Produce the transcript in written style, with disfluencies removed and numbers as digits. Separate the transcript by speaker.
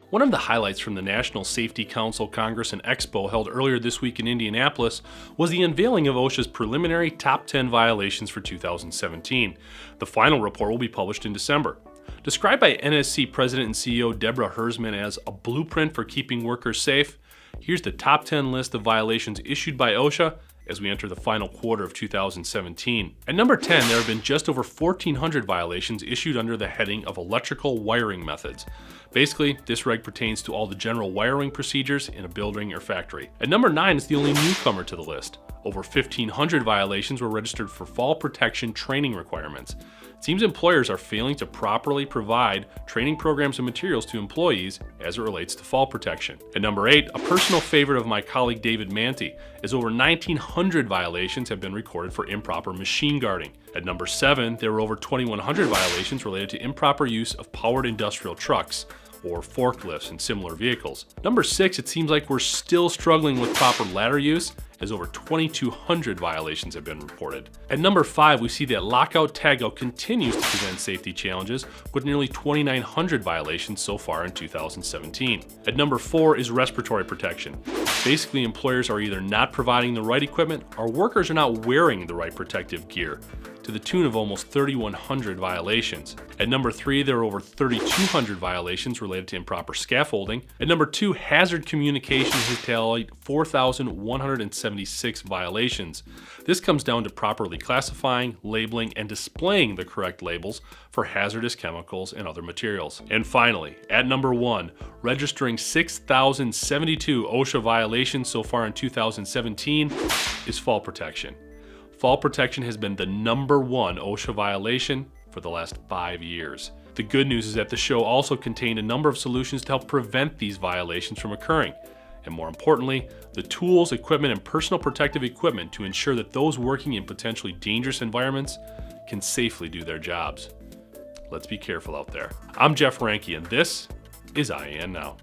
Speaker 1: One of the highlights from the National Safety Council Congress and Expo held earlier this week in Indianapolis was the unveiling of OSHA's preliminary top 10 violations for 2017. The final report will be published in December. Described by NSC President and CEO Deborah Hersman as a blueprint for keeping workers safe, here's the top 10 list of violations issued by OSHA as we enter the final quarter of 2017. At number 10, there have been just over 1,400 violations issued under the heading of electrical wiring methods. Basically, this reg pertains to all the general wiring procedures in a building or factory. At number 9 is the only newcomer to the list. Over 1,500 violations were registered for fall protection training requirements. It seems employers are failing to properly provide training programs and materials to employees as it relates to fall protection. At number 8, a personal favorite of my colleague David Manti, is over 1,900 violations have been recorded for improper machine guarding. At number 7, there were over 2,100 violations related to improper use of powered industrial trucks or forklifts and similar vehicles. Number 6, it seems like we're still struggling with proper ladder use, as over 2,200 violations have been reported. At number 5, we see that lockout tagout continues to present safety challenges with nearly 2,900 violations so far in 2017. At number 4 is respiratory protection. Basically, employers are either not providing the right equipment or workers are not wearing the right protective gear, to the tune of almost 3,100 violations. At number 3, there are over 3,200 violations related to improper scaffolding. At number 2, hazard communication has tallied 4,176 violations. This comes down to properly classifying, labeling, and displaying the correct labels for hazardous chemicals and other materials. And finally, at number 1, registering 6,072 OSHA violations so far in 2017 is fall protection. Fall protection has been the number 1 OSHA violation for the last 5 years. The good news is that the show also contained a number of solutions to help prevent these violations from occurring. And more importantly, the tools, equipment, and personal protective equipment to ensure that those working in potentially dangerous environments can safely do their jobs. Let's be careful out there. I'm Jeff Ranke, and this is IAN Now.